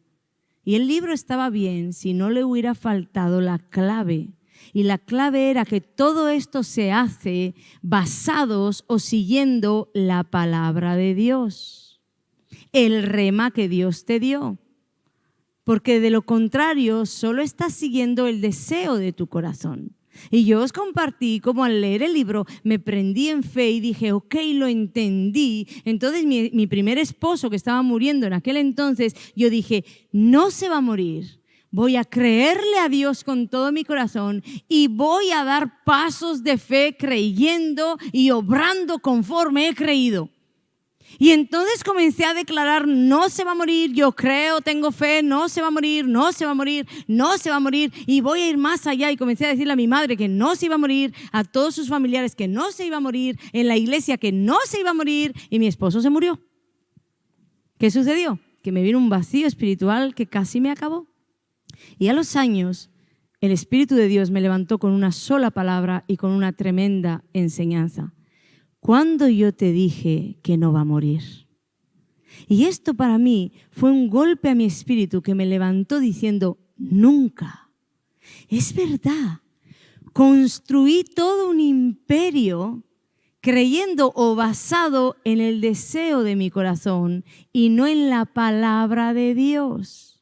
Y el libro estaba bien si no le hubiera faltado la clave. Y la clave era que todo esto se hace basados o siguiendo la palabra de Dios, el rema que Dios te dio. Porque de lo contrario, solo estás siguiendo el deseo de tu corazón. Y yo os compartí cómo al leer el libro me prendí en fe y dije, ok, lo entendí. Entonces mi primer esposo que estaba muriendo en aquel entonces, yo dije, no se va a morir. Voy a creerle a Dios con todo mi corazón y voy a dar pasos de fe creyendo y obrando conforme he creído. Y entonces comencé a declarar, no se va a morir, yo creo, tengo fe, no se va a morir, no se va a morir, no se va a morir. Y voy a ir más allá y comencé a decirle a mi madre que no se iba a morir, a todos sus familiares que no se iba a morir, en la iglesia que no se iba a morir y mi esposo se murió. ¿Qué sucedió? Que me vino un vacío espiritual que casi me acabó. Y a los años, el Espíritu de Dios me levantó con una sola palabra y con una tremenda enseñanza. ¿Cuándo yo te dije que no va a morir? Y esto para mí fue un golpe a mi espíritu que me levantó diciendo, nunca. Es verdad, construí todo un imperio creyendo o basado en el deseo de mi corazón y no en la palabra de Dios.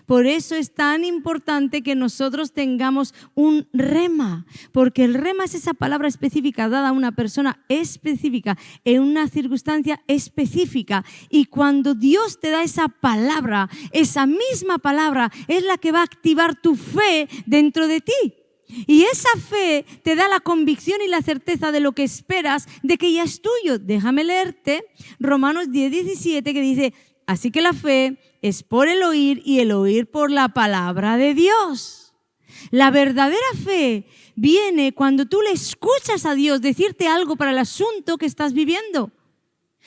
Por eso es tan importante que nosotros tengamos un rema, porque el rema es esa palabra específica dada a una persona específica en una circunstancia específica. Y cuando Dios te da esa palabra, esa misma palabra es la que va a activar tu fe dentro de ti. Y esa fe te da la convicción y la certeza de lo que esperas, de que ya es tuyo. Déjame leerte Romanos 10:17 que dice, así que la fe es por el oír y el oír por la palabra de Dios. La verdadera fe viene cuando tú le escuchas a Dios decirte algo para el asunto que estás viviendo.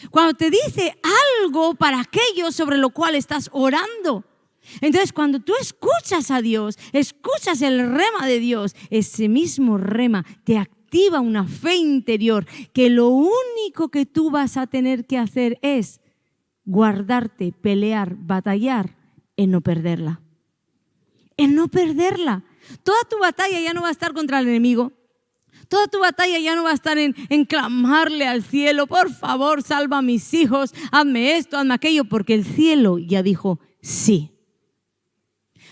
Cuando te dice algo para aquello sobre lo cual estás orando. Entonces, cuando tú escuchas a Dios, escuchas el rema de Dios, ese mismo rema te activa una fe interior que lo único que tú vas a tener que hacer es guardarte, pelear, batallar en no perderla. En no perderla. Toda tu batalla ya no va a estar contra el enemigo. Toda tu batalla ya no va a estar en clamarle al cielo, por favor, salva a mis hijos, hazme esto, hazme aquello, porque el cielo ya dijo sí.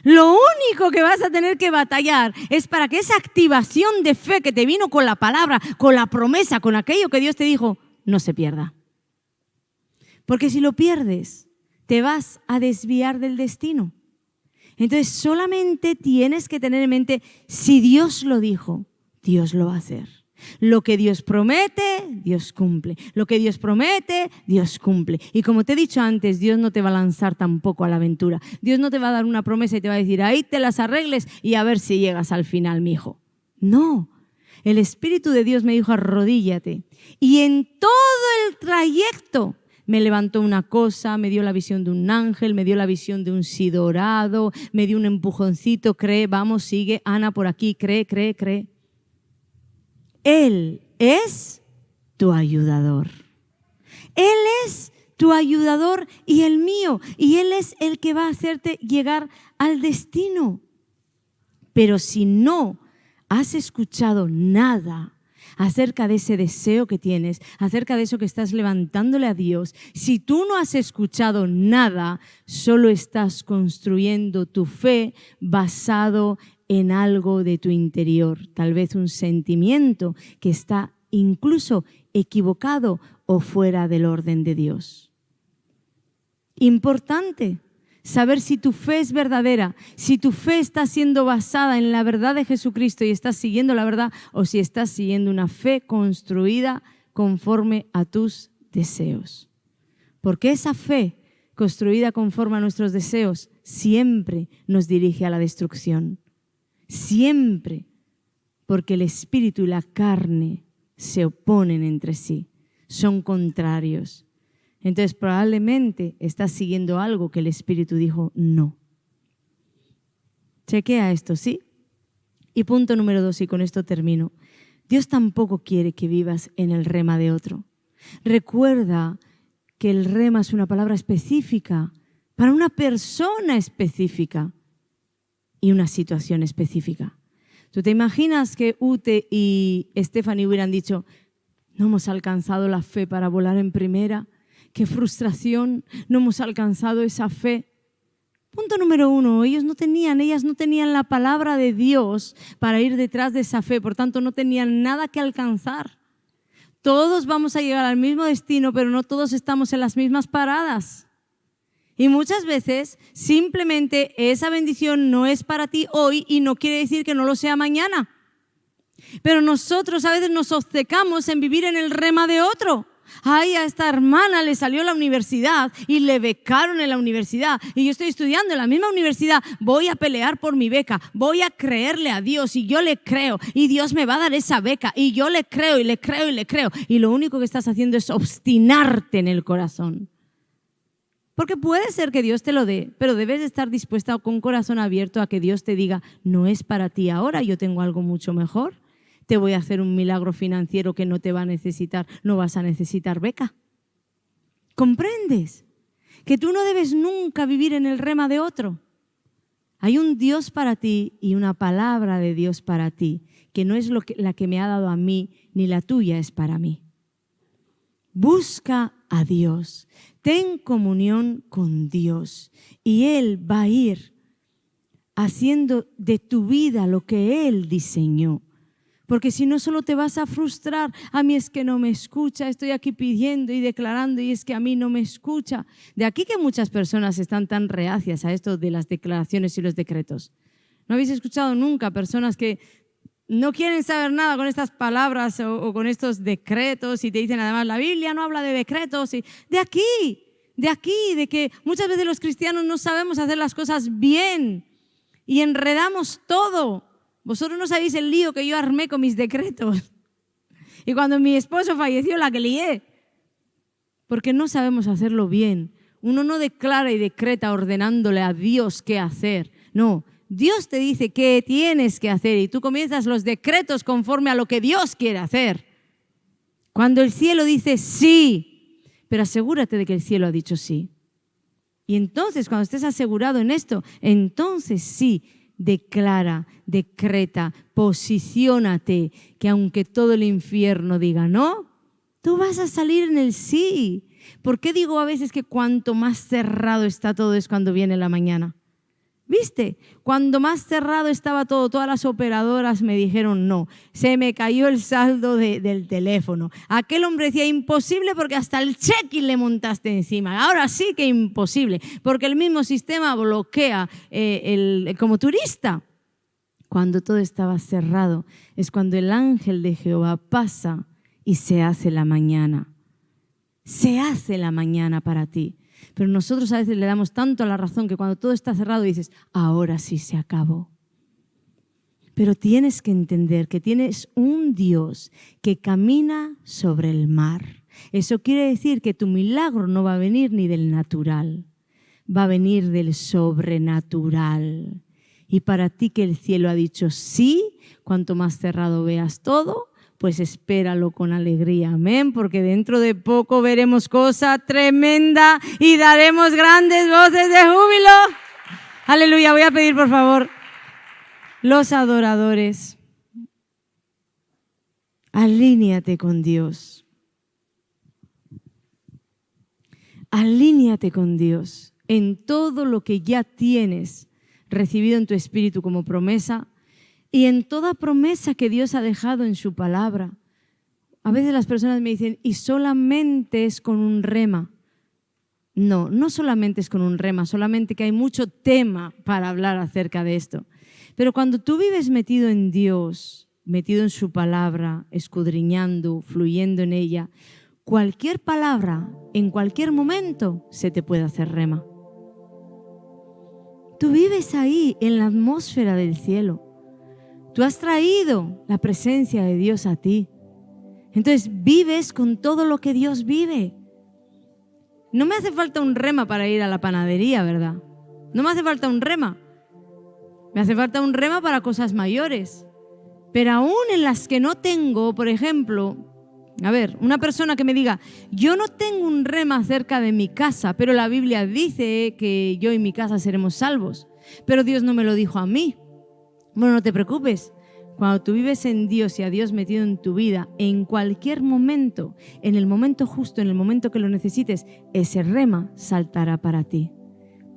Lo único que vas a tener que batallar es para que esa activación de fe que te vino con la palabra, con la promesa, con aquello que Dios te dijo, no se pierda. Porque si lo pierdes, te vas a desviar del destino. Entonces solamente tienes que tener en mente, si Dios lo dijo, Dios lo va a hacer. Lo que Dios promete, Dios cumple. Lo que Dios promete, Dios cumple. Y como te he dicho antes, Dios no te va a lanzar tampoco a la aventura. Dios no te va a dar una promesa y te va a decir, ahí te las arregles y a ver si llegas al final, mijo. No. El Espíritu de Dios me dijo, arrodíllate. Y en todo el trayecto me levantó una cosa, me dio la visión de un ángel, me dio la visión de un sí dorado, me dio un empujoncito, cree, vamos, sigue, Ana por aquí, cree, cree, cree. Él es tu ayudador. Él es tu ayudador y el mío. Y Él es el que va a hacerte llegar al destino. Pero si no has escuchado nada acerca de ese deseo que tienes, acerca de eso que estás levantándole a Dios, si tú no has escuchado nada, solo estás construyendo tu fe basado en algo de tu interior, tal vez un sentimiento que está incluso equivocado o fuera del orden de Dios. Importante saber si tu fe es verdadera, si tu fe está siendo basada en la verdad de Jesucristo y estás siguiendo la verdad, o si estás siguiendo una fe construida conforme a tus deseos. Porque esa fe construida conforme a nuestros deseos siempre nos dirige a la destrucción. Siempre, porque el espíritu y la carne se oponen entre sí, son contrarios. Entonces probablemente estás siguiendo algo que el espíritu dijo no. Chequea esto, ¿sí? Y punto número 2, y con esto termino. Dios tampoco quiere que vivas en el rema de otro. Recuerda que el rema es una palabra específica para una persona específica y una situación específica. ¿Tú te imaginas que Ute y Stephanie hubieran dicho, no hemos alcanzado la fe para volar en primera? ¡Qué frustración! No hemos alcanzado esa fe. Punto número 1, ellas no tenían la palabra de Dios para ir detrás de esa fe, por tanto no tenían nada que alcanzar. Todos vamos a llegar al mismo destino, pero no todos estamos en las mismas paradas. Y muchas veces simplemente esa bendición no es para ti hoy y no quiere decir que no lo sea mañana. Pero nosotros a veces nos obcecamos en vivir en el rema de otro. Ay, a esta hermana le salió la universidad y le becaron en la universidad y yo estoy estudiando en la misma universidad, voy a pelear por mi beca, voy a creerle a Dios y yo le creo y Dios me va a dar esa beca y yo le creo y le creo y le creo y lo único que estás haciendo es obstinarte en el corazón. Porque puede ser que Dios te lo dé, pero debes estar dispuesta con corazón abierto a que Dios te diga, no es para ti ahora, yo tengo algo mucho mejor. Te voy a hacer un milagro financiero que no te va a necesitar, no vas a necesitar beca. ¿Comprendes? Que tú no debes nunca vivir en el rema de otro. Hay un Dios para ti y una palabra de Dios para ti, que no es la que me ha dado a mí, ni la tuya es para mí. Busca a Dios, ten comunión con Dios y Él va a ir haciendo de tu vida lo que Él diseñó. Porque si no, solo te vas a frustrar. A mí es que no me escucha, estoy aquí pidiendo y declarando y es que a mí no me escucha. De aquí que muchas personas están tan reacias a esto de las declaraciones y los decretos. ¿No habéis escuchado nunca personas que no quieren saber nada con estas palabras o con estos decretos y te dicen además la Biblia no habla de decretos? Y de aquí, de que muchas veces los cristianos no sabemos hacer las cosas bien y enredamos todo. Vosotros no sabéis el lío que yo armé con mis decretos. Y cuando mi esposo falleció, la que lié. Porque no sabemos hacerlo bien Uno no declara y decreta ordenándole a Dios qué hacer. No, Dios te dice qué tienes que hacer y tú comienzas los decretos conforme a lo que Dios quiere hacer. Cuando el cielo dice sí, pero asegúrate de que el cielo ha dicho sí. Y entonces, cuando estés asegurado en esto, entonces sí, declara, decreta, posiciónate, que aunque todo el infierno diga no, tú vas a salir en el sí. ¿Por qué digo a veces que cuanto más cerrado está todo es cuando viene la mañana? ¿Viste? Cuando más cerrado estaba todo, todas las operadoras me dijeron no. Se me cayó el saldo del teléfono. Aquel hombre decía imposible porque hasta el check-in le montaste encima. Ahora sí que imposible, porque el mismo sistema bloquea como turista. Cuando todo estaba cerrado es cuando el ángel de Jehová pasa y se hace la mañana. Se hace la mañana para ti. Pero nosotros a veces le damos tanto a la razón que cuando todo está cerrado dices, ahora sí se acabó. Pero tienes que entender que tienes un Dios que camina sobre el mar. Eso quiere decir que tu milagro no va a venir ni del natural, va a venir del sobrenatural. Y para ti que el cielo ha dicho sí, cuanto más cerrado veas todo, pues espéralo con alegría, amén, porque dentro de poco veremos cosa tremenda y daremos grandes voces de júbilo. Aleluya, voy a pedir por favor, los adoradores, alíñate con Dios. Alíñate con Dios en todo lo que ya tienes recibido en tu espíritu como promesa. Y en toda promesa que Dios ha dejado en su palabra. A veces las personas me dicen, ¿y solamente es con un rema? No, no solamente es con un rema, solamente que hay mucho tema para hablar acerca de esto. Pero cuando tú vives metido en Dios, metido en su palabra, escudriñando, fluyendo en ella, cualquier palabra, en cualquier momento, se te puede hacer rema. Tú vives ahí, en la atmósfera del cielo. Tú has traído la presencia de Dios a ti. Entonces vives con todo lo que Dios vive. No me hace falta un rema para ir a la panadería, ¿verdad? No me hace falta un rema. Me hace falta un rema para cosas mayores. Pero aún en las que no tengo, por ejemplo, a ver, una persona que me diga, yo no tengo un rema cerca de mi casa, pero la Biblia dice que yo y mi casa seremos salvos. Pero Dios no me lo dijo a mí. Bueno, no te preocupes. Cuando tú vives en Dios y a Dios metido en tu vida, en cualquier momento, en el momento justo, en el momento que lo necesites, ese rema saltará para ti.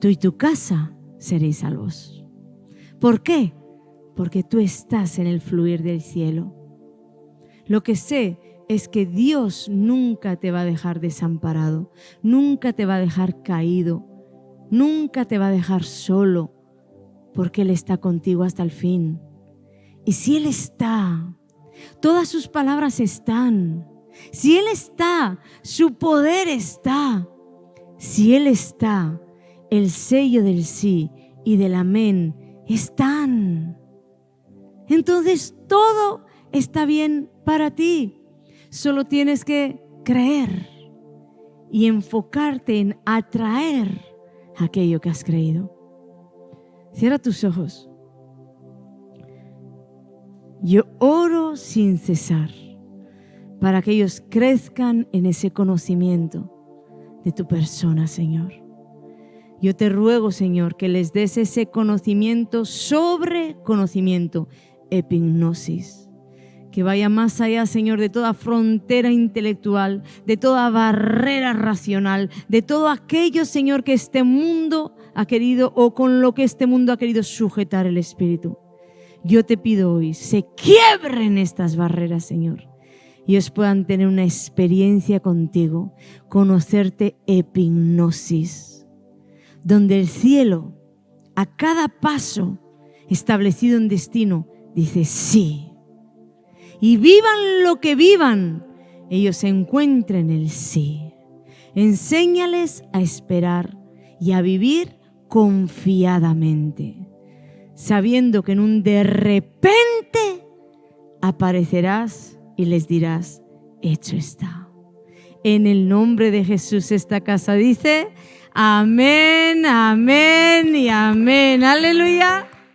Tú y tu casa seréis salvos. ¿Por qué? Porque tú estás en el fluir del cielo. Lo que sé es que Dios nunca te va a dejar desamparado, nunca te va a dejar caído, nunca te va a dejar solo, porque Él está contigo hasta el fin. Y si Él está, todas sus palabras están. Si Él está, su poder está. Si Él está, el sello del sí y del amén están. Entonces todo está bien para ti. Solo tienes que creer y enfocarte en atraer aquello que has creído. Cierra tus ojos. Yo oro sin cesar para que ellos crezcan en ese conocimiento de tu persona, Señor. Yo te ruego, Señor, que les des ese conocimiento sobre conocimiento, epignosis, que vaya más allá, Señor, de toda frontera intelectual, de toda barrera racional, de todo aquello, Señor, que este mundo ha querido o con lo que este mundo ha querido sujetar el espíritu. Yo te pido hoy, se quiebren estas barreras, Señor, y ellos puedan tener una experiencia contigo, conocerte epignosis, donde el cielo, a cada paso establecido en destino, dice sí. Y vivan lo que vivan, ellos encuentren el sí. Enséñales a esperar y a vivir confiadamente, sabiendo que en un de repente aparecerás y les dirás, hecho está. En el nombre de Jesús, esta casa dice, Amén, amén y amén. Aleluya.